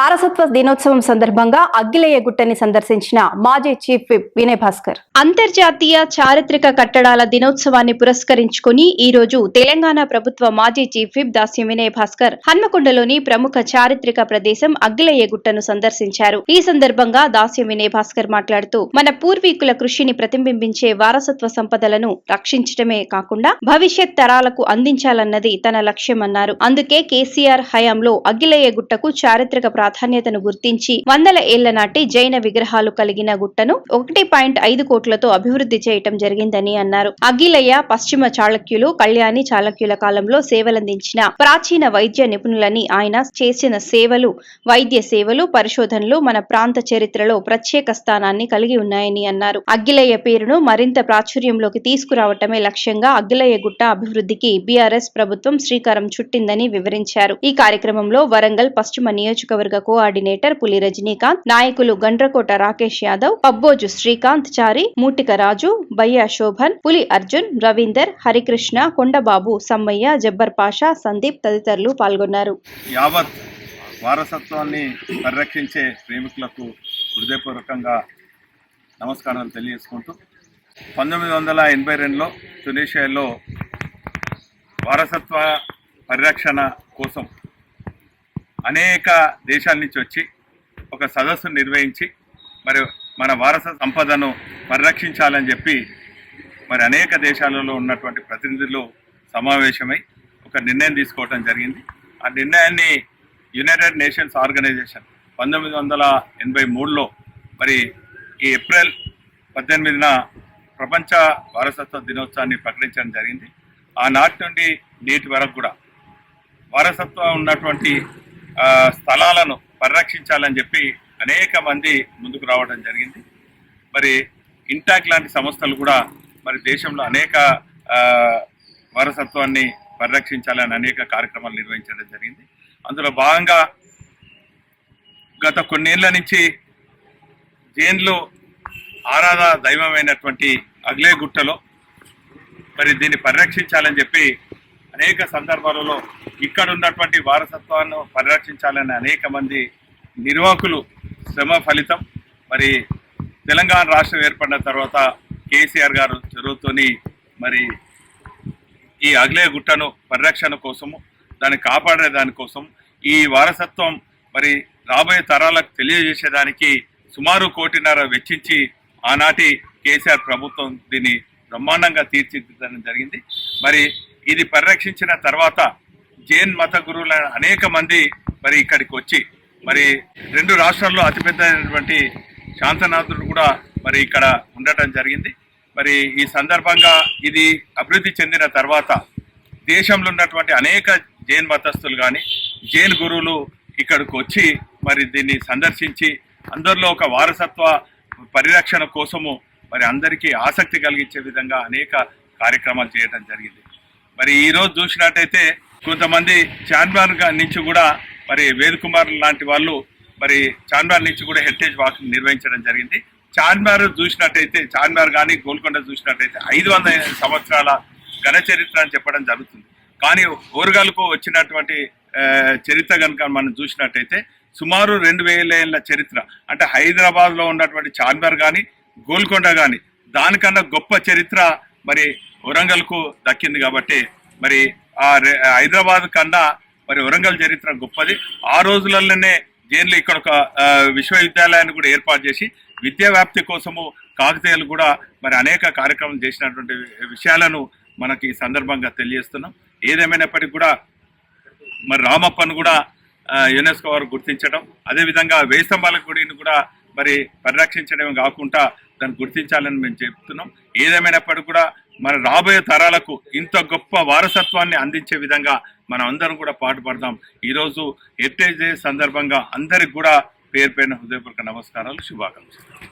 వారసత్వ దినోత్సవం సందర్భంగా అగ్గిలయ్య గుట్టని సందర్శించిన మాజీ చీఫ్ విప్ వినయ్ భాస్కర్. అంతర్జాతీయ చారిత్రక కట్టడాల దినోత్సవాన్ని పురస్కరించుకుని ఈ రోజు తెలంగాణ ప్రభుత్వ మాజీ చీఫ్ విప్ దాస్యం వినయ్ భాస్కర్ హన్మకొండలోని ప్రముఖ చారిత్రక ప్రదేశం అగ్గిలయ్య గుట్టను సందర్శించారు. ఈ సందర్భంగా దాస్యం వినయ్ భాస్కర్ మాట్లాడుతూ మన పూర్వీకుల కృషిని ప్రతిబింబించే వారసత్వ సంపదలను రక్షించడమే కాకుండా భవిష్యత్ తరాలకు అందించాలన్నది తన లక్ష్యమన్నారు. అందుకే కేసీఆర్ హయాంలో అగ్గిలయ్య గుట్టకు చారిత్రక ప్రాధాన్యతను గుర్తించి 100 ఏళ్ల నాటి జైన విగ్రహాలు కలిగిన గుట్టను 1.5 కోట్లతో అభివృద్ధి చేయటం జరిగిందని అన్నారు. అగ్గిలయ్య పశ్చిమ చాళుక్యులు, కళ్యాణి చాళుక్యుల కాలంలో సేవలందించిన ప్రాచీన వైద్య నిపుణులని ఆయన చేసిన సేవలు, వైద్య సేవలు, పరిశోధనలు మన ప్రాంత చరిత్రలో ప్రత్యేక స్థానాన్ని కలిగి ఉన్నాయని అన్నారు. అగ్గిలయ్య పేరును మరింత ప్రాచుర్యంలోకి తీసుకురావటమే లక్ష్యంగా అగ్గిలయ్య గుట్ట అభివృద్ధికి బీఆర్ఎస్ ప్రభుత్వం శ్రీకారం చుట్టిందని వివరించారు. ఈ కార్యక్రమంలో వరంగల్ పశ్చిమ నియోజకవర్గ కోఆర్డినేటర్ పులి రజనీకాంత్, నాయకులు గండ్రకోట రాకేష్ యాదవ్, పబ్బోజు శ్రీకాంత్ చారి, మూటిక రాజు, బయ్యా శోభన్, పులి అర్జున్, రవీందర్, హరికృష్ణ, కొండబాబు, సమ్మయ్య, జబ్బర్ పాషా, సందీప్ తదితరులు పాల్గొన్నారు. యావత్ వారసత్వాన్ని పరిరక్షించే ప్రేమికులకు హృదయపూర్వకంగా నమస్కారాలు తెలియజేసుకుంటూ 1982లో టునీషియాలో వారసత్వ పరిరక్షణ కోసం అనేక దేశాల నుంచి వచ్చి ఒక సదస్సును నిర్వహించి మరి మన వారసత్వ సంపదను పరిరక్షించాలని చెప్పి మరి అనేక దేశాలలో ఉన్నటువంటి ప్రతినిధులు సమావేశమై ఒక నిర్ణయం తీసుకోవడం జరిగింది. ఆ నిర్ణయాన్ని యునైటెడ్ నేషన్స్ ఆర్గనైజేషన్ 1983లో మరి ఈ ఏప్రిల్ 18న ప్రపంచ వారసత్వ దినోత్సవాన్ని ప్రకటించడం జరిగింది. ఆనాటి నుండి నేటి వరకు కూడా వారసత్వం ఉన్నటువంటి స్థలాలను పరిరక్షించాలని చెప్పి అనేక మంది ముందుకు రావడం జరిగింది. మరి ఇంటాక్ లాంటి సంస్థలు కూడా మరి దేశంలో అనేక వారసత్వాన్ని పరిరక్షించాలని అనేక కార్యక్రమాలు నిర్వహించడం జరిగింది. అందులో భాగంగా గత కొన్నేళ్ల నుంచి జైన్లో ఆరాధ దైవమైనటువంటి అగ్గిలయ్య గుట్టలో మరి దీన్ని పరిరక్షించాలని చెప్పి అనేక సందర్భాలలో ఇక్కడ ఉన్నటువంటి వారసత్వాన్ని పరిరక్షించాలని అనేక మంది నిర్వాహకులు శ్రమ ఫలితం మరి తెలంగాణ రాష్ట్రం ఏర్పడిన తర్వాత కేసీఆర్ గారు చొరవతోని మరి ఈ అగ్గిలయ్య గుట్టను పరిరక్షణ కోసము, దాన్ని కాపాడే దానికోసం, ఈ వారసత్వం మరి రాబోయే తరాలకు తెలియజేసేదానికి సుమారు 1.5 కోటి వెచ్చించి ఆనాటి కేసీఆర్ ప్రభుత్వం దీన్ని బ్రహ్మాండంగా తీర్చిదిద్దడం జరిగింది. మరి ఇది పరిరక్షించిన తర్వాత జైన్ మత గురువుల అనేక మంది మరి ఇక్కడికి వచ్చి మరి 2 రాష్ట్రాల్లో అతిపెద్దైనటువంటి శాంతనాథుడు కూడా మరి ఇక్కడ ఉండటం జరిగింది. మరి ఈ సందర్భంగా ఇది అభివృద్ధి చెందిన తర్వాత దేశంలో ఉన్నటువంటి అనేక జైన్ మతస్థులు కానీ జైన్ గురువులు ఇక్కడికి వచ్చి మరి దీన్ని సందర్శించి అందరిలో ఒక వారసత్వ పరిరక్షణ కోసము మరి అందరికీ ఆసక్తి కలిగించే విధంగా అనేక కార్యక్రమాలు చేయడం జరిగింది. మరి ఈరోజు చూసినట్టయితే కొంతమంది చార్మినార్ నుంచి కూడా మరి వేద్ కుమార్ లాంటి వాళ్ళు మరి చార్మినార్ నుంచి కూడా హెరిటేజ్ వాక్ నిర్వహించడం జరిగింది. చార్మినార్ చూసినట్టయితే, చార్మినార్ కానీ గోల్కొండ చూసినట్టయితే 500 సంవత్సరాల ఘన చరిత్ర అని చెప్పడం జరుగుతుంది. కానీ ఓరుగల్కు వచ్చినటువంటి చరిత్ర కనుక మనం చూసినట్టయితే సుమారు 2000 ఏళ్ల చరిత్ర. అంటే హైదరాబాద్లో ఉన్నటువంటి చార్మినార్ కానీ గోల్కొండ కానీ దానికన్నా గొప్ప చరిత్ర మరి వరంగల్కు దక్కింది. కాబట్టి మరి ఆ హైదరాబాద్ కన్నా మరి వరంగల్ చరిత్ర గొప్పది. ఆ రోజులలోనే జైన్లో ఇక్కడ ఒక విశ్వవిద్యాలయాన్ని కూడా ఏర్పాటు చేసి విద్యా వ్యాప్తి కోసము కాకతీయులు కూడా మరి అనేక కార్యక్రమాలు చేసినటువంటి విషయాలను మనకి ఈ సందర్భంగా తెలియజేస్తున్నాం. ఏదేమైనప్పటికీ కూడా మరి రామప్పను కూడా యునెస్కో వారు గుర్తించడం, అదేవిధంగా వేయి స్తంభాల గుడిని కూడా మరి పరిరక్షించడమే కాకుండా దాన్ని గుర్తించాలని మేము చెప్తున్నాం. ఏదేమైనప్పటికీ కూడా మన రాబోయే తరాలకు ఇంత గొప్ప వారసత్వాన్ని అందించే విధంగా మనం అందరం కూడా పాటుపడదాం. ఈరోజు హెరిటేజ్ డే సందర్భంగా అందరికి కూడా పేరు పేరున హృదయపూర్వక నమస్కారాలు, శుభాకాంక్షలు.